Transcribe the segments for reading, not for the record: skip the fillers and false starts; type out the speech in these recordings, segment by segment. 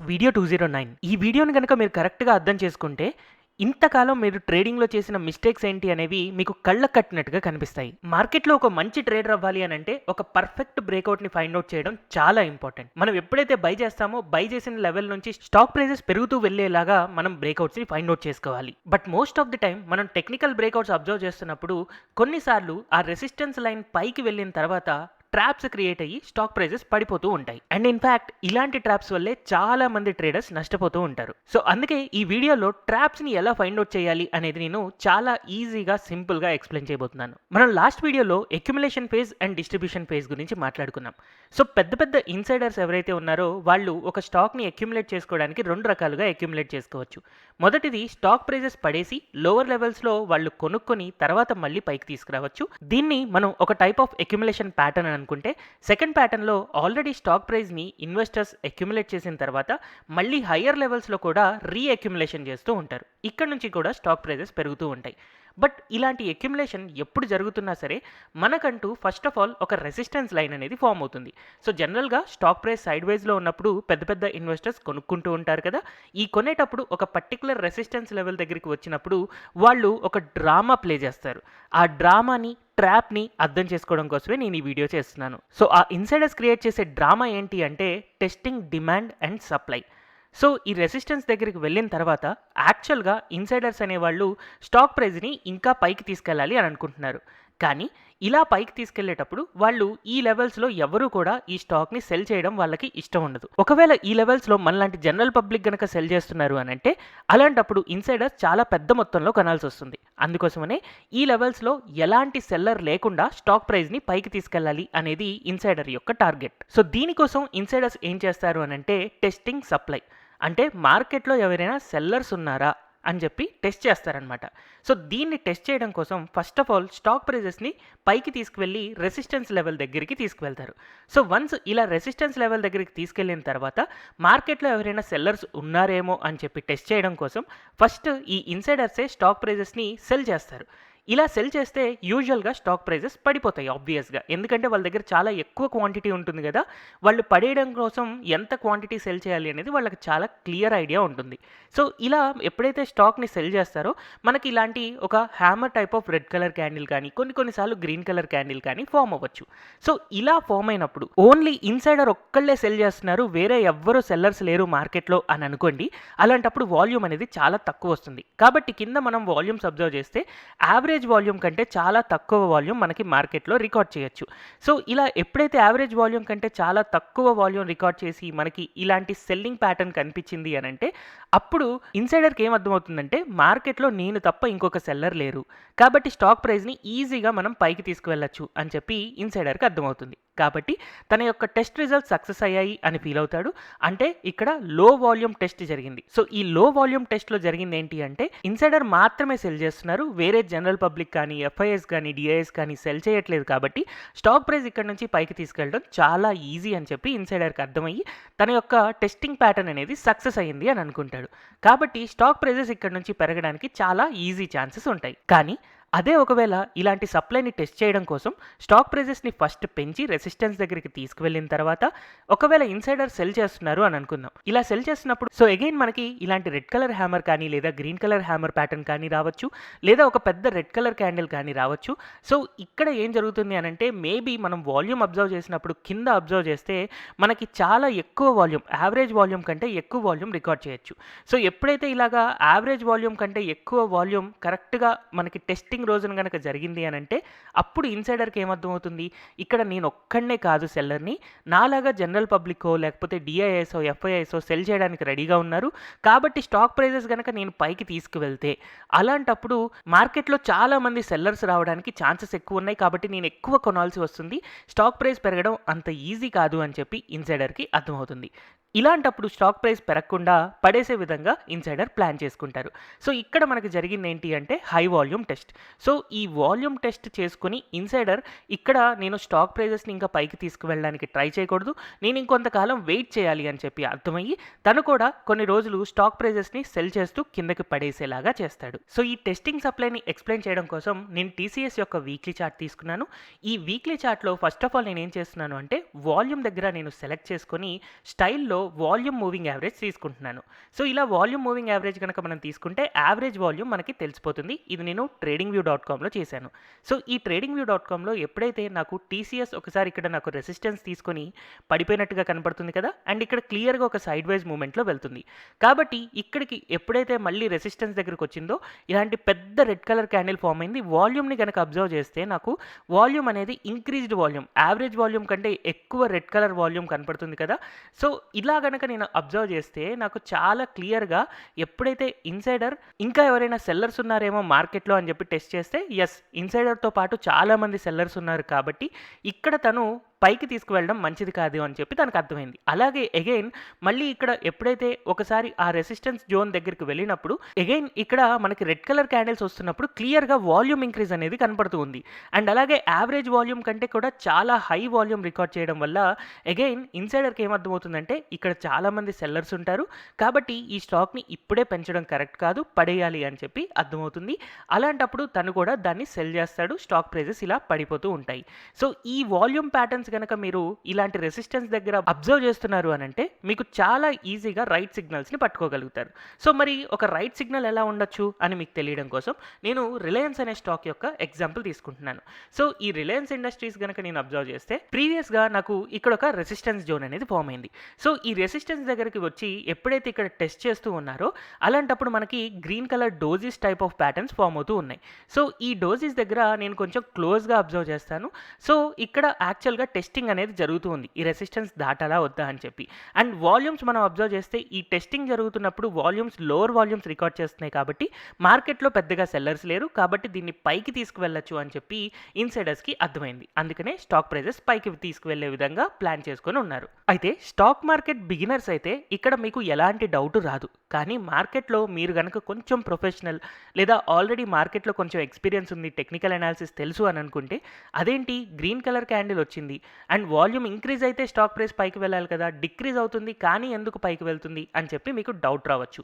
Video 209. ఈ వీడియోని గనక మీరు కరెక్ట్‌గా అర్థం చేసుకుంటే, ఇంతకాలం మీరు ట్రేడింగ్‌లో చేసిన మిస్టేక్స్ ఏంటి అనేవి మీకు కళ్ళకు కట్టినట్టుగా కనిపిస్తాయి. మార్కెట్‌లో ఒక మంచి ట్రేడర్ అవ్వాలి అనంటే, ఒక పర్ఫెక్ట్ బ్రేక్‌ఔట్‌ని ఫైండ్ ఔట్ చేయడం చాలా ఇంపార్టెంట్. మనం ఎప్పుడైతే బై చేస్తామో, బై చేసిన లెవెల్ నుంచి స్టాక్ ప్రైజెస్ పెరుగుతూ వెళ్ళేలాగా మనం బ్రేక్‌ఔట్స్‌ని ఫైండ్ ఔట్ చేసుకోవాలి. But most of the time మనం టెక్నికల్ బ్రేక్‌ఔట్స్ అబ్జర్వ్ చేస్తున్నప్పుడు, కొన్నిసార్లు ఆ రెసిస్టెన్స్ లైన్ పైకి వెళ్ళిన తర్వాత ట్రాప్స్ క్రియేట్ అయ్యి స్టాక్ ప్రైజెస్ పడిపోతూ ఉంటాయి. అండ్ ఇన్ఫాక్ట్ ఇలాంటి ట్రాప్స్ వల్లే చాలా మంది ట్రేడర్స్ నష్టపోతూ ఉంటారు. సో అందుకే ఈ వీడియోలో ట్రాప్స్ ని ఎలా ఫైండ్ అవుట్ చేయాలి అనేది నేను చాలా ఈజీగా సింపుల్ గా ఎక్స్ప్లెయిన్ చేయబోతున్నాను. మనం లాస్ట్ వీడియోలో accumulation phase and distribution phase గురించి మాట్లాడుకున్నాం. సో పెద్ద పెద్ద ఇన్సైడర్స్ ఎవరైతే ఉన్నారో వాళ్ళు ఒక స్టాక్ ని అక్యుములేట్ చేసుకోవడానికి రెండు రకాలుగా అక్యుములేట్ చేసుకోవచ్చు. మొదటిది స్టాక్ ప్రైజెస్ పడేసి లోవర్ లెవెల్స్ లో వాళ్ళు కొనుక్కొని తర్వాత మళ్ళీ పైకి తీసుకురావచ్చు. దీన్ని మనం ఒక టైప్ ఆఫ్ అక్యుములేషన్ ప్యాటర్న్ అనుకుంటే, సెకండ్ ప్యాటర్న్లో ఆల్రెడీ స్టాక్ ప్రైస్ని ఇన్వెస్టర్స్ అక్యుములేట్ చేసిన తర్వాత మళ్ళీ హయ్యర్ లెవెల్స్లో కూడా రీఅక్యుములేషన్ చేస్తూ ఉంటారు. ఇక్కడ నుంచి కూడా స్టాక్ ప్రైజెస్ పెరుగుతూ ఉంటాయి. బట్ ఇలాంటి అక్యుములేషన్ ఎప్పుడు జరుగుతున్నా సరే మనకంటూ ఫస్ట్ ఆఫ్ ఆల్ ఒక రెసిస్టెన్స్ లైన్ అనేది ఫామ్ అవుతుంది. సో జనరల్గా స్టాక్ ప్రైస్ సైడ్ వైజ్లో ఉన్నప్పుడు పెద్ద పెద్ద ఇన్వెస్టర్స్ కొనుక్కుంటూ ఉంటారు కదా. ఈ కొనేటప్పుడు ఒక పర్టికులర్ రెసిస్టెన్స్ లెవెల్ దగ్గరికి వచ్చినప్పుడు వాళ్ళు ఒక డ్రామా ప్లే చేస్తారు. ఆ డ్రామాని ట్రాప్ని అర్థం చేసుకోవడం కోసమే నేను ఈ వీడియో చేస్తున్నాను. సో ఆ ఇన్సైడర్స్ క్రియేట్ చేసే డ్రామా ఏంటి అంటే testing demand and supply. So ఈ రెసిస్టెన్స్ దగ్గరికి వెళ్ళిన తర్వాత యాక్చువల్గా ఇన్సైడర్స్ అనేవాళ్ళు స్టాక్ ప్రైస్ని ఇంకా పైకి తీసుకెళ్ళాలి అని అనుకుంటున్నారు. కానీ ఇలా పైకి తీసుకెళ్లేటప్పుడు వాళ్ళు ఈ లెవెల్స్లో ఎవరు కూడా ఈ స్టాక్ని సెల్ చేయడం వాళ్ళకి ఇష్టం ఉండదు. ఒకవేళ ఈ లెవెల్స్లో మనలాంటి జనరల్ పబ్లిక్ గనక సెల్ చేస్తున్నారు అని అంటే అలాంటప్పుడు ఇన్సైడర్స్ చాలా పెద్ద మొత్తంలో కొనాల్సి వస్తుంది. అందుకోసమనే ఈ లెవెల్స్లో ఎలాంటి సెల్లర్ లేకుండా స్టాక్ ప్రైస్ని పైకి తీసుకెళ్ళాలి అనేది ఇన్సైడర్ యొక్క టార్గెట్. సో దీనికోసం ఇన్సైడర్స్ ఏం చేస్తారు అని అంటే టెస్టింగ్ సప్లై, అంటే మార్కెట్లో ఎవరైనా సెల్లర్స్ ఉన్నారా అని చెప్పి టెస్ట్ చేస్తారనమాట. సో దీన్ని టెస్ట్ చేయడం కోసం ఫస్ట్ ఆఫ్ ఆల్ స్టాక్ ప్రైజెస్ని పైకి తీసుకువెళ్ళి రెసిస్టెన్స్ లెవెల్ దగ్గరికి తీసుకువెళ్తారు. సో వన్స్ ఇలా రెసిస్టెన్స్ లెవెల్ దగ్గరికి తీసుకెళ్ళిన తర్వాత మార్కెట్లో ఎవరైనా సెల్లర్స్ ఉన్నారేమో అని చెప్పి టెస్ట్ చేయడం కోసం ఫస్ట్ ఈ ఇన్సైడర్సే స్టాక్ ప్రైజెస్ని సెల్ చేస్తారు. ఇలా సెల్ చేస్తే యూజువల్గా స్టాక్ ప్రైజెస్ పడిపోతాయి ఆబ్వియస్గా, ఎందుకంటే వాళ్ళ దగ్గర చాలా ఎక్కువ క్వాంటిటీ ఉంటుంది కదా. వాళ్ళు పడేయడం కోసం ఎంత క్వాంటిటీ సెల్ చేయాలి అనేది వాళ్ళకి చాలా క్లియర్ ఐడియా ఉంటుంది. సో ఇలా ఎప్పుడైతే స్టాక్ని సెల్ చేస్తారో మనకి ఇలాంటి ఒక hammer type of red colour candle కానీ కొన్నిసార్లు గ్రీన్ కలర్ క్యాండిల్ కానీ ఫామ్ అవ్వచ్చు. సో ఇలా ఫామ్ అయినప్పుడు ఓన్లీ ఇన్సైడర్ ఒక్కళ్ళే సెల్ చేస్తున్నారు, వేరే ఎవ్వరూ సెల్లర్స్ లేరు మార్కెట్లో అని అనుకోండి. అలాంటప్పుడు వాల్యూమ్ అనేది చాలా తక్కువ వస్తుంది. కాబట్టి కింద మనం వాల్యూమ్స్ అబ్జర్వ్ చేస్తే యావరేజ్ వాల్యూమ్ కంటే చాలా తక్కువ వాల్యూమ్ మనకి మార్కెట్లో రికార్డ్ చేయొచ్చు. సో ఇలా ఎప్పుడైతే యావరేజ్ వాల్యూమ్ కంటే చాలా తక్కువ వాల్యూమ్ రికార్డ్ చేసి మనకి ఇలాంటి సెల్లింగ్ ప్యాటర్న్ కనిపించింది అని అంటే అప్పుడు ఇన్సైడర్కి ఏం అర్థమవుతుందంటే మార్కెట్లో నేను తప్ప ఇంకొక సెల్లర్ లేరు, కాబట్టి స్టాక్ ప్రైస్ని ఈజీగా మనం పైకి తీసుకువెళ్ళచ్చు అని చెప్పి ఇన్సైడర్కి అర్థమవుతుంది. కాబట్టి తన యొక్క టెస్ట్ రిజల్ట్స్ సక్సెస్ అయ్యాయి అని ఫీల్ అవుతాడు. అంటే ఇక్కడ లో వాల్యూమ్ టెస్ట్ జరిగింది. సో ఈ లో వాల్యూమ్ టెస్ట్లో జరిగింది ఏంటి అంటే ఇన్సైడర్ మాత్రమే సెల్ చేస్తున్నారు, వేరే జనరల్ పబ్లిక్ కానీ ఎఫ్ఐఎస్ కానీ డిఐఎస్ కానీ సెల్ చేయట్లేదు. కాబట్టి స్టాక్ ప్రైస్ ఇక్కడ నుంచి పైకి తీసుకెళ్ళడం చాలా ఈజీ అని చెప్పి ఇన్సైడర్కి అర్థమయ్యి తన యొక్క టెస్టింగ్ ప్యాటర్న్ అనేది సక్సెస్ అయ్యింది అని అనుకుంటాడు. కాబట్టి స్టాక్ ప్రైజెస్ ఇక్కడ నుంచి పెరగడానికి చాలా ఈజీ ఛాన్సెస్ ఉంటాయి. కానీ అదే ఒకవేళ ఇలాంటి సప్లైని టెస్ట్ చేయడం కోసం స్టాక్ ప్రైజెస్ని ఫస్ట్ పెంచి రెసిస్టెన్స్ దగ్గరికి తీసుకువెళ్ళిన తర్వాత ఒకవేళ ఇన్సైడర్ సెల్ చేస్తున్నారు అని అనుకుందాం. ఇలా సెల్ చేస్తున్నప్పుడు సో అగైన్ మనకి ఇలాంటి రెడ్ కలర్ హ్యామర్ కానీ లేదా గ్రీన్ కలర్ హ్యామర్ ప్యాటర్న్ కానీ రావచ్చు, లేదా ఒక పెద్ద రెడ్ కలర్ క్యాండిల్ కానీ రావచ్చు. సో ఇక్కడ ఏం జరుగుతుంది అని అంటే మేబీ మనం వాల్యూమ్ అబ్జర్వ్ చేసినప్పుడు కింద అబ్జర్వ్ చేస్తే మనకి చాలా ఎక్కువ వాల్యూమ్, యావరేజ్ వాల్యూమ్ కంటే ఎక్కువ వాల్యూమ్ రికార్డ్ చేయొచ్చు. సో ఎప్పుడైతే ఇలాగా యావరేజ్ వాల్యూమ్ కంటే ఎక్కువ వాల్యూమ్ కరెక్ట్గా మనకి టెస్టింగ్ రోజున కనుక జరిగింది అని అంటే అప్పుడు ఇన్సైడర్కి ఏమర్థమవుతుంది, ఇక్కడ నేను ఒక్కడనే కాదు సెల్లర్ని, నాలాగా జనరల్ పబ్లికో లేకపోతే డిఐఎస్ఓ ఎఫ్ఐఎస్ఓ సెల్ చేయడానికి రెడీగా ఉన్నారు. కాబట్టి స్టాక్ ప్రైజెస్ కనుక నేను పైకి తీసుకువెళ్తే అలాంటప్పుడు మార్కెట్లో చాలా మంది సెల్లర్స్ రావడానికి ఛాన్సెస్ ఎక్కువ ఉన్నాయి, కాబట్టి నేను ఎక్కువ కొనాల్సి వస్తుంది, స్టాక్ ప్రైస్ పెరగడం అంత ఈజీ కాదు అని చెప్పి ఇన్సైడర్కి అర్థమవుతుంది. ఇలాంటప్పుడు స్టాక్ ప్రైస్ పెరగకుండా పడేసే విధంగా ఇన్సైడర్ ప్లాన్ చేసుకుంటారు. సో ఇక్కడ మనకి జరిగింది ఏంటి అంటే హై వాల్యూమ్ టెస్ట్. సో ఈ వాల్యూమ్ టెస్ట్ చేసుకుని ఇన్సైడర్ ఇక్కడ నేను స్టాక్ ప్రైజెస్ని ఇంకా పైకి తీసుకువెళ్ళడానికి ట్రై చేయకూడదు, నేను ఇంకొంతకాలం వెయిట్ చేయాలి అని చెప్పి అర్థమయ్యి తను కూడా కొన్ని రోజులు స్టాక్ ప్రైజెస్ని సెల్ చేస్తూ కిందకి పడేసేలాగా చేస్తాడు. సో ఈ టెస్టింగ్ సప్లైని ఎక్స్ప్లెయిన్ చేయడం కోసం నేను టీసీఎస్ యొక్క వీక్లీ చార్ట్ తీసుకున్నాను. ఈ వీక్లీ చార్ట్లో ఫస్ట్ ఆఫ్ ఆల్ నేను ఏం చేస్తున్నాను అంటే వాల్యూమ్ దగ్గర నేను సెలెక్ట్ చేసుకొని స్టైల్లో వాల్యూమ్ మూవింగ్ యావరేజ్ తీసుకుంటున్నాను. సో ఇలా వాల్యూమ్ మూవింగ్ యావరేజ్ కనుక మనం తీసుకుంటే యావరేజ్ వాల్యూమ్ మనకి తెలిసిపోతుంది. ఇది నేను tradingview.comలో చేశాను. సో ఈ tradingview.comలో ఎప్పుడైతే నాకు టీసీఎస్ ఒకసారి ఇక్కడ నాకు రెసిస్టెన్స్ తీసుకొని పడిపోయినట్టుగా కనపడుతుంది కదా, అండ్ ఇక్కడ క్లియర్గా ఒక సైడ్ వైజ్ మూమెంట్లో వెళ్తుంది. కాబట్టి ఇక్కడికి ఎప్పుడైతే మళ్ళీ రెసిస్టెన్స్ దగ్గరికి వచ్చిందో ఇలాంటి పెద్ద రెడ్ కలర్ క్యాండిల్ ఫామ్ అయింది. వాల్యూమ్ని కనుక అబ్జర్వ్ చేస్తే నాకు వాల్యూమ్ అనేది ఇంక్రీజ్డ్ వాల్యూమ్, యావరేజ్ వాల్యూమ్ కంటే ఎక్కువ రెడ్ కలర్ వాల్యూమ్ కనపడుతుంది కదా. సో ఇలా గనక నేను అబ్జర్వ్ చేస్తే నాకు చాలా క్లియర్గా ఎప్పుడైతే ఇన్సైడర్ ఇంకా ఎవరైనా సెల్లర్స్ ఉన్నారేమో మార్కెట్లో అని చెప్పి టెస్ట్ చేస్తే ఎస్, ఇన్సైడర్తో పాటు చాలామంది సెల్లర్స్ ఉన్నారు కాబట్టి ఇక్కడ తను పైకి తీసుకువెళ్ళడం మంచిది కాదు అని చెప్పి తనకు అర్థమైంది. అలాగే అగైన్ మళ్ళీ ఇక్కడ ఎప్పుడైతే ఒకసారి ఆ రెసిస్టెన్స్ జోన్ దగ్గరికి వెళ్ళినప్పుడు అగైన్ ఇక్కడ మనకి రెడ్ కలర్ క్యాండిల్స్ వస్తున్నప్పుడు క్లియర్గా వాల్యూమ్ ఇంక్రీజ్ అనేది కనపడుతూ ఉంది. అండ్ అలాగే యావరేజ్ వాల్యూమ్ కంటే కూడా చాలా హై వాల్యూమ్ రికార్డ్ చేయడం వల్ల అగైన్ ఇన్సైడర్కి ఏమర్థమవుతుందంటే ఇక్కడ చాలామంది సెల్లర్స్ ఉంటారు కాబట్టి ఈ స్టాక్ని ఇప్పుడే పెంచడం కరెక్ట్ కాదు, పడేయాలి అని చెప్పి అర్థమవుతుంది. అలాంటప్పుడు తను కూడా దాన్ని సెల్ చేస్తాడు, స్టాక్ ప్రైజెస్ ఇలా పడిపోతూ ఉంటాయి. సో ఈ వాల్యూమ్ ప్యాటర్న్స్ కనుక మీరు ఇలాంటి రెసిస్టెన్స్ దగ్గర అబ్జర్వ్ చేస్తున్నారు అని అంటే మీకు చాలా ఈజీగా రైట్ సిగ్నల్స్ని పట్టుకోగలుగుతారు. సో మరి ఒక రైట్ సిగ్నల్ ఎలా ఉండొచ్చు అని మీకు తెలియడం కోసం నేను రిలయన్స్ అనే స్టాక్ యొక్క ఎగ్జాంపుల్ తీసుకుంటున్నాను. సో ఈ రిలయన్స్ ఇండస్ట్రీస్ కనుక నేను అబ్జర్వ్ చేస్తే ప్రీవియస్గా నాకు ఇక్కడ ఒక రెసిస్టెన్స్ జోన్ అనేది ఫామ్ అయింది. సో ఈ రెసిస్టెన్స్ దగ్గరికి వచ్చి ఎప్పుడైతే ఇక్కడ టెస్ట్ చేస్తూ ఉన్నారో అలాంటప్పుడు మనకి green colour dojis type of patterns form అవుతూ ఉన్నాయి. సో ఈ డోజీస్ దగ్గర నేను కొంచెం క్లోజ్గా అబ్జర్వ్ చేస్తాను. సో ఇక్కడ యాక్చువల్గా టెస్టింగ్ అనేది జరుగుతూ ఉంది, ఈ రెసిస్టెన్స్ దాటాలా వద్దా అని చెప్పి. అండ్ వాల్యూమ్స్ మనం అబ్జర్వ్ చేస్తే ఈ టెస్టింగ్ జరుగుతున్నప్పుడు వాల్యూమ్స్ లోవర్ వాల్యూమ్స్ రికార్డ్ చేస్తున్నాయి కాబట్టి మార్కెట్లో పెద్దగా సెల్లర్స్ లేరు కాబట్టి దీన్ని పైకి తీసుకువెళ్ళచ్చు అని చెప్పి ఇన్సైడర్స్కి అర్థమైంది. అందుకనే స్టాక్ ప్రైజెస్ పైకి తీసుకువెళ్లే విధంగా ప్లాన్ చేసుకొని ఉన్నారు. అయితే స్టాక్ మార్కెట్ బిగినర్స్ అయితే ఇక్కడ మీకు ఎలాంటి డౌట్ రాదు. కానీ మార్కెట్లో మీరు కనుక కొంచెం ప్రొఫెషనల్ లేదా ఆల్రెడీ మార్కెట్లో కొంచెం ఎక్స్పీరియన్స్ ఉంది, టెక్నికల్ అనాలిసిస్ తెలుసు అని అనుకుంటే అదేంటి గ్రీన్ కలర్ క్యాండిల్ వచ్చింది అండ్ వాల్యూమ్ ఇంక్రీజ్ అయితే స్టాక్ ప్రైస్ పైకి వెళ్ళాలి కదా, డిక్రీజ్ అవుతుంది కానీ ఎందుకు పైకి వెళ్తుంది అని చెప్పి మీకు డౌట్ రావచ్చు.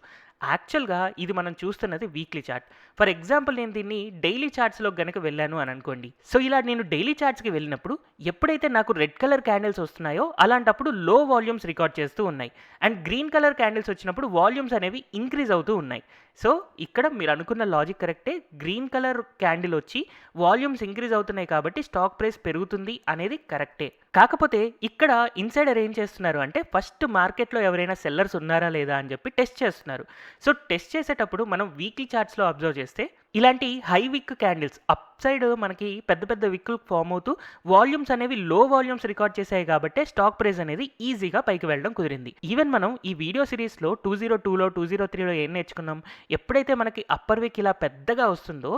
యాక్చువల్గా ఇది మనం చూస్తున్నది వీక్లీ చార్ట్. ఫర్ ఎగ్జాంపుల్ నేను దీన్ని డైలీ చార్ట్స్లో కనుక వెళ్ళాను అని అనుకోండి. సో ఇలా నేను డైలీ చార్ట్స్కి వెళ్ళినప్పుడు ఎప్పుడైతే నాకు రెడ్ కలర్ క్యాండిల్స్ వస్తున్నాయో అలాంటప్పుడు లో వాల్యూమ్స్ రికార్డ్ చేస్తూ ఉన్నాయి అండ్ గ్రీన్ కలర్ క్యాండిల్స్ వచ్చినప్పుడు వాల్యూమ్స్ అనేవి ఇంక్రీజ్ అవుతూ ఉన్నాయి. సో ఇక్కడ మీరు అనుకున్న లాజిక్ కరెక్టే, గ్రీన్ కలర్ క్యాండిల్ వచ్చి వాల్యూమ్స్ ఇంక్రీజ్ అవుతున్నాయి కాబట్టి స్టాక్ ప్రైస్ పెరుగుతుంది అనేది కరెక్టే. కాకపోతే ఇక్కడ ఇన్సైడర్ ఏం చేస్తున్నారు అంటే ఫస్ట్ మార్కెట్లో ఎవరైనా సెల్లర్స్ ఉన్నారా లేదా అని చెప్పి టెస్ట్ చేస్తున్నారు. సో టెస్ట్ చేసేటప్పుడు మనం వీక్లీ చార్ట్స్లో అబ్జర్వ్ చేస్తే ఇలాంటి హై విక్ క్యాండిల్స్ అప్ సైడ్ మనకి పెద్ద పెద్ద విక్కులు ఫామ్ అవుతూ వాల్యూమ్స్ అనేవి లో వాల్యూమ్స్ రికార్డ్ చేశాయి కాబట్టి స్టాక్ ప్రైస్ అనేది ఈజీగా పైకి వెళ్ళడం కుదిరింది. ఈవెన్ మనం ఈ వీడియో సిరీస్లో 202లో 203లో ఏం నేర్చుకున్నాం, ఎప్పుడైతే మనకి అప్పర్ విక్ ఇలా పెద్దగా వస్తుందో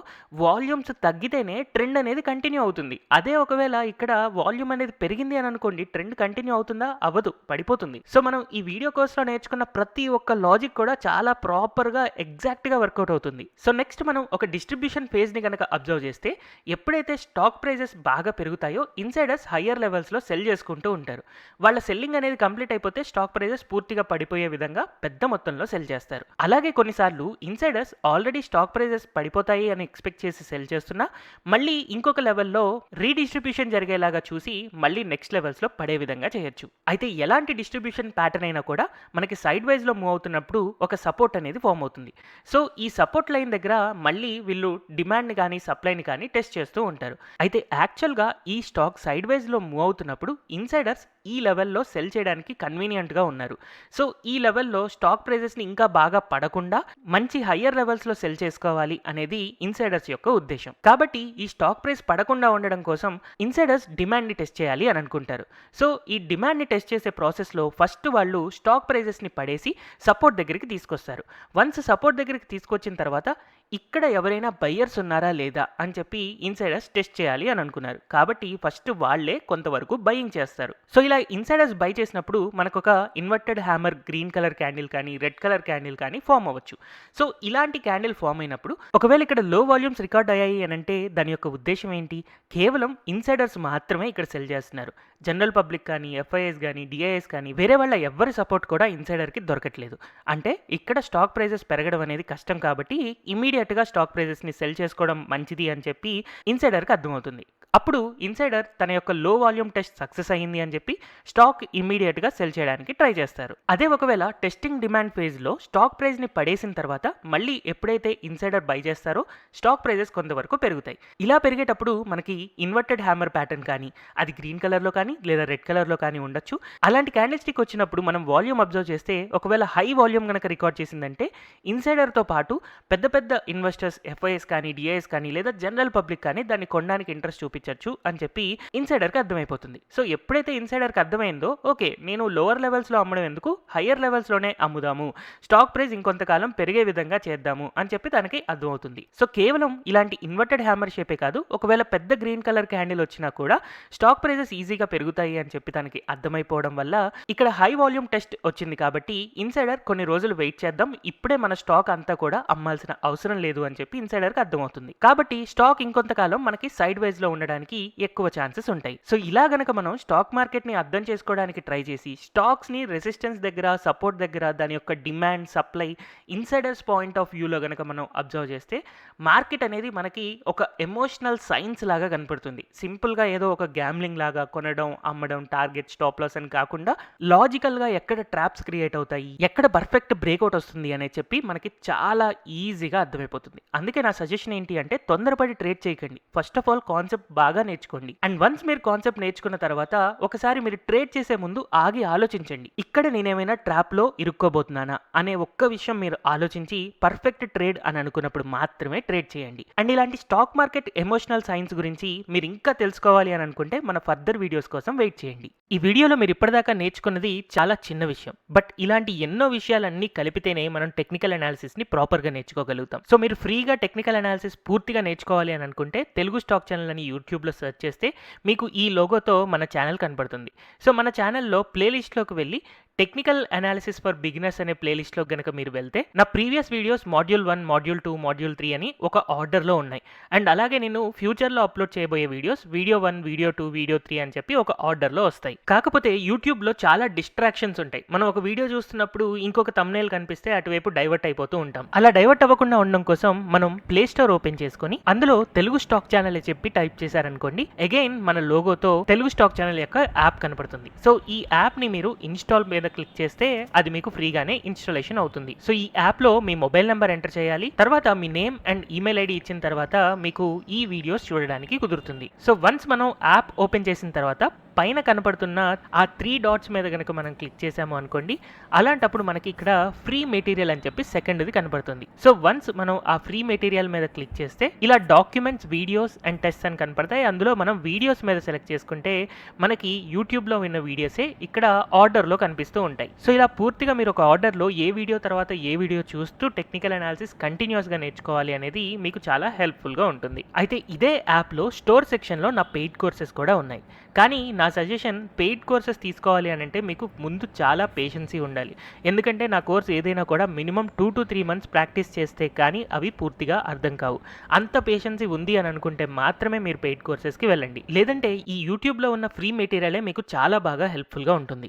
వాల్యూమ్స్ తగ్గితేనే ట్రెండ్ అనేది కంటిన్యూ అవుతుంది. అదే ఒకవేళ ఇక్కడ వాల్యూమ్ అనేది పెరిగింది అని అనుకోండి, ట్రెండ్ కంటిన్యూ అవుతుందా? అవ్వదు, పడిపోతుంది. సో మనం ఈ వీడియో కోర్స్లో నేర్చుకున్న ప్రతి ఒక్క లాజిక్ కూడా చాలా ప్రాపర్గా ఎగ్జాక్ట్గా వర్కౌట్ అవుతుంది. సో నెక్స్ట్ మనం ఒక డిస్ట్రిబ్యూషన్ ఫేజ్ని కనుక అబ్జర్వ్ చేస్తే ఎప్పుడైతే స్టాక్ ప్రైజెస్ బాగా పెరుగుతాయో ఇన్సైడర్స్ హయ్యర్ లెవెల్స్లో సెల్ చేసుకుంటూ ఉంటారు. వాళ్ళ సెల్లింగ్ అనేది కంప్లీట్ అయిపోతే స్టాక్ ప్రైజెస్ పూర్తిగా పడిపోయే విధంగా పెద్ద మొత్తంలో సెల్ చేస్తారు. అలాగే కొన్నిసార్లు ఇన్సైడర్స్ ఆల్రెడీ స్టాక్ ప్రైజెస్ పడిపోతాయి అని ఎక్స్పెక్ట్ చేసి సెల్ చేస్తున్నా మళ్ళీ ఇంకొక లెవెల్లో రీడిస్ట్రిబ్యూషన్ జరిగేలాగా చూసి మళ్ళీ నెక్స్ట్ లెవెల్స్లో పడే విధంగా చేయొచ్చు. అయితే ఎలాంటి డిస్ట్రిబ్యూషన్ ప్యాటర్న్ అయినా కూడా మనకి సైడ్ వైజ్లో మూవ్ అవుతున్నప్పుడు ఒక సపోర్ట్ అనేది ఫామ్ అవుతుంది. సో ఈ సపోర్ట్ లైన్ దగ్గర మళ్ళీ వీళ్ళు డిమాండ్ని కానీ సప్లైని కానీ టెస్ట్ చేస్తూ ఉంటారు. అయితే యాక్చువల్గా ఈ స్టాక్ సైడ్ వైజ్లో మూవ్ అవుతున్నప్పుడు ఇన్సైడర్స్ ఈ లెవెల్లో సెల్ చేయడానికి కన్వీనియంట్గా ఉన్నారు. సో ఈ లెవెల్లో స్టాక్ ప్రైజెస్ని ఇంకా బాగా పడకుండా మంచి హయ్యర్ లెవెల్స్లో సెల్ చేసుకోవాలి అనేది ఇన్సైడర్స్ యొక్క ఉద్దేశం. కాబట్టి ఈ స్టాక్ ప్రైస్ పడకుండా ఉండడం కోసం ఇన్సైడర్స్ డిమాండ్ని టెస్ట్ చేయాలి అని అనుకుంటారు. సో ఈ డిమాండ్ని టెస్ట్ చేసే ప్రాసెస్లో ఫస్ట్ వాళ్ళు స్టాక్ ప్రైజెస్ని పడేసి సపోర్ట్ దగ్గరికి తీసుకొస్తారు. వన్స్ సపోర్ట్ దగ్గరికి తీసుకొచ్చిన తర్వాత ఇక్కడ ఎవరైనా బయ్యర్స్ ఉన్నారా లేదా అని చెప్పి ఇన్సైడర్స్ టెస్ట్ చేయాలి అని అనుకున్నారు. కాబట్టి ఫస్ట్ వాళ్ళే కొంతవరకు బయింగ్ చేస్తారు. సో ఇలా ఇన్సైడర్స్ బై చేసినప్పుడు మనకు ఒక inverted hammer green colour candle కానీ రెడ్ కలర్ క్యాండిల్ కానీ ఫామ్ అవ్వచ్చు. సో ఇలాంటి క్యాండిల్ ఫామ్ అయినప్పుడు ఒకవేళ ఇక్కడ లో వాల్యూమ్స్ రికార్డ్ అయ్యాయి అని అంటే దాని యొక్క ఉద్దేశం ఏంటి? కేవలం ఇన్సైడర్స్ మాత్రమే ఇక్కడ సెల్ చేస్తున్నారు. జనరల్ పబ్లిక్ కానీ ఎఫ్ఐఎస్ కానీ డిఐఎస్ కానీ వేరే వాళ్ళ ఎవ్వరి సపోర్ట్ కూడా ఇన్సైడర్కి దొరకట్లేదు. అంటే ఇక్కడ స్టాక్ ప్రైజెస్ పెరగడం అనేది కష్టం కాబట్టి ఇమీడియట్గా స్టాక్ ప్రైజెస్ని సెల్ చేసుకోవడం మంచిది అని చెప్పి ఇన్సైడర్కి అర్థమవుతుంది. అప్పుడు ఇన్సైడర్ తన యొక్క లో వాల్యూమ్ టెస్ట్ సక్సెస్ అయ్యింది అని చెప్పి స్టాక్ ఇమ్మీడియట్గా సెల్ చేయడానికి ట్రై చేస్తారు. అదే ఒకవేళ టెస్టింగ్ డిమాండ్ ఫేజ్లో స్టాక్ ప్రైస్ని పడేసిన తర్వాత మళ్ళీ ఎప్పుడైతే ఇన్సైడర్ బై చేస్తారో స్టాక్ ప్రైజెస్ కొంతవరకు పెరుగుతాయి. ఇలా పెరిగేటప్పుడు మనకి ఇన్వర్టెడ్ హ్యామర్ ప్యాటర్న్ కానీ, అది గ్రీన్ కలర్లో కానీ లేదా రెడ్ కలర్లో కానీ ఉండొచ్చు. అలాంటి క్యాండిల్ స్టిక్ వచ్చినప్పుడు మనం వాల్యూమ్ అబ్జర్వ్ చేస్తే ఒకవేళ హై వాల్యూమ్ కనుక రికార్డ్ చేసిందంటే ఇన్సైడర్తో పాటు పెద్ద పెద్ద ఇన్వెస్టర్స్, ఎఫ్ఐఎస్ కానీ, డిఐఎస్ కానీ లేదా జనరల్ పబ్లిక్ కానీ దాన్ని కొనడానికి ఇంట్రెస్ట్ చూపించవచ్చు అని చెప్పి ఇన్సైడర్కి అర్థమైపోతుంది. సో ఎప్పుడైతే ఇన్సైడర్కి అర్థమైందో ఓకే, నేను లోవర్ లెవెల్స్లో అమ్మడం ఎందుకు, హయ్యర్ లెవెల్స్లోనే అమ్ముదాము, స్టాక్ ప్రైస్ ఇంకొంతకాలం పెరిగే విధంగా చేద్దాము అని చెప్పి తనకి అర్థమవుతుంది. సో కేవలం ఇలాంటి ఇన్వర్టెడ్ హ్యామర్ షేపే కాదు, ఒకవేళ పెద్ద గ్రీన్ కలర్ క్యాండిల్ వచ్చినా కూడా స్టాక్ ప్రైజెస్ ఈజీగా పెరుగుతాయి అని చెప్పి తనకి అర్థమైపోవడం వల్ల ఇక్కడ హై వాల్యూమ్ టెస్ట్ వచ్చింది కాబట్టి ఇన్సైడర్ కొన్ని రోజులు వెయిట్ చేద్దాం, ఇప్పుడే మన స్టాక్ అంతా కూడా అమ్మాల్సిన అవసరం లేదు అని చెప్పి ఇన్సైడర్కి అర్థమవుతుంది. కాబట్టి స్టాక్ ఇంకొంతకాలం మనకి సైడ్ వైజ్ లో ఉండడానికి ఎక్కువ ఛాన్సెస్ ఉంటాయి. సో ఇలా గనక మనం స్టాక్ మార్కెట్ ని అర్థం చేసుకోవడానికి ట్రై చేసి స్టాక్స్ ని రెసిస్టెన్స్ దగ్గర, సపోర్ట్ దగ్గర దాని యొక్క demand, supply, insiders point of వ్యూలో గనక మనం అబ్జర్వ్ చేస్తే మార్కెట్ అనేది మనకి ఒక ఎమోషనల్ సైన్స్ లాగా కనపడుతుంది. సింపుల్ గా ఏదో ఒక గ్యామ్లింగ్ లాగా కొనడం, అమ్మడం, టార్గెట్, స్టాప్ లాస్ అని కాకుండా లాజికల్ గా ఎక్కడ ట్రాప్స్ క్రియేట్ అవుతాయి, ఎక్కడ పర్ఫెక్ట్ బ్రేక్అవుట్ వస్తుంది అనేది చెప్పి మనకి చాలా ఈజీగా అర్థమైపోతుంది. అందుకే నా సజెషన్ ఏంటి అంటే తొందరపడి ట్రేడ్ చేయకండి. ఫస్ట్ ఆఫ్ ఆల్ కాన్సెప్ట్ బాగా నేర్చుకోండి. అండ్ వన్స్ మీరు కాన్సెప్ట్ నేర్చుకున్న తర్వాత ఒకసారి మీరు ట్రేడ్ చేసే ముందు ఆగి ఆలోచించండి, ఇక్కడ నేనేమైనా ట్రాప్ లో ఇరుక్కోబోతున్నానా అనే ఒక్క విషయం మీరు ఆలోచించి పర్ఫెక్ట్ ట్రేడ్ అని అనుకున్నప్పుడు మాత్రమే ట్రేడ్ చేయండి. అండ్ ఇలాంటి స్టాక్ మార్కెట్ ఎమోషనల్ సైన్స్ గురించి మీరు ఇంకా తెలుసుకోవాలి అని అనుకుంటే మన ఫర్దర్ వీడియోస్ కోసం వెయిట్ చేయండి. ఈ వీడియోలో మీరు ఇప్పటిదాకా నేర్చుకున్నది చాలా చిన్న విషయం, బట్ ఇలాంటి ఎన్నో విషయాలన్నీ కలిపితేనే మనం టెక్నికల్ అనాలిసిస్ ని ప్రాపర్ గా నేర్చుకోగలుగుతాం. సో మీరు ఫ్రీగా టెక్నికల్ అనాలిసిస్ పూర్తిగా నేర్చుకోవాలి అని అనుకుంటే తెలుగు స్టాక్ ఛానల్ అని యూట్యూబ్లో సెర్చ్ చేస్తే మీకు ఈ లోగోతో మన ఛానల్ కనపడుతుంది. సో మన ఛానల్లో ప్లేలిస్ట్లోకి వెళ్ళి టెక్నికల్ అనాలిసిస్ ఫర్ బిగినర్స్ అనే ప్లేలిస్ట్లో కనుక మీరు వెళ్తే నా previous videos module 1, module 2, module 3 అని ఒక ఆర్డర్లో ఉన్నాయి. అండ్ అలాగే నేను ఫ్యూచర్లో అప్లోడ్ చేయబోయే వీడియోస్ వీడియో 1, వీడియో 2, వీడియో 3 అని చెప్పి ఒక ఆర్డర్లో వస్తాయి. కాకపోతే యూట్యూబ్లో చాలా డిస్ట్రాక్షన్స్ ఉంటాయి. మనం ఒక వీడియో చూస్తున్నప్పుడు ఇంకొక థంబ్నెయిల్ కనిపిస్తే అటువైపు డైవర్ట్ అయిపోతూ ఉంటాం. అలా డైవర్ట్ అవ్వకుండా ఉండడం కోసం మనం ప్లే స్టోర్ ఓపెన్ చేసుకొని అందులో తెలుగు స్టాక్ ఛానల్ చెప్పి టైప్ చేశారనుకోండి, అగైన్ మన లోగోతో తెలుగు స్టాక్ ఛానల్ యొక్క యాప్ కనపడుతుంది. సో ఈ యాప్ ని మీరు ఇన్స్టాల్ మీద క్లిక్ చేస్తే అది మీకు ఫ్రీగానే ఇన్స్టాలేషన్ అవుతుంది. సో ఈ యాప్ లో మీ మొబైల్ నెంబర్ ఎంటర్ చేయాలి, తర్వాత మీ నేమ్ అండ్ ఈమెయిల్ ఐడి ఇచ్చిన తర్వాత మీకు ఈ వీడియోస్ చూడడానికి కుదురుతుంది. సో వన్స్ మనం యాప్ ఓపెన్ చేసిన తర్వాత పైన కనపడుతున్న ఆ 3 డాట్స్ మీద కనుక మనం క్లిక్ చేసాము అనుకోండి, అలాంటప్పుడు మనకి ఇక్కడ ఫ్రీ మెటీరియల్ అని చెప్పి సెకండ్ది కనపడుతుంది. సో వన్స్ మనం ఆ ఫ్రీ మెటీరియల్ మీద క్లిక్ చేస్తే ఇలా డాక్యుమెంట్స్, వీడియోస్ అండ్ టెస్ట్ అని కనపడతాయి. అందులో మనం వీడియోస్ మీద సెలెక్ట్ చేసుకుంటే మనకి యూట్యూబ్లో ఉన్న వీడియోసే ఇక్కడ ఆర్డర్లో కనిపిస్తూ ఉంటాయి. సో ఇలా పూర్తిగా మీరు ఒక ఆర్డర్లో ఏ వీడియో తర్వాత ఏ వీడియో చూస్తూ టెక్నికల్ అనాలిసిస్ కంటిన్యూస్గా నేర్చుకోవాలి అనేది మీకు చాలా హెల్ప్ఫుల్గా ఉంటుంది. అయితే ఇదే యాప్లో స్టోర్ సెక్షన్లో నా పెయిడ్ కోర్సెస్ కూడా ఉన్నాయి. కానీ నా సజెషన్ పెయిడ్ కోర్సెస్ తీసుకోవాలి అని అంటే మీకు ముందు చాలా పేషెన్సీ ఉండాలి. ఎందుకంటే నా కోర్స్ ఏదైనా కూడా మినిమం 2 to 3 మంత్స్ ప్రాక్టీస్ చేస్తే కానీ అవి పూర్తిగా అర్థం కావు. అంత పేషెన్సీ ఉంది అని అనుకుంటే మాత్రమే మీరు పెయిడ్ కోర్సెస్కి వెళ్ళండి. లేదంటే ఈ యూట్యూబ్లో ఉన్న ఫ్రీ మెటీరియలే మీకు చాలా బాగా హెల్ప్ఫుల్గా ఉంటుంది.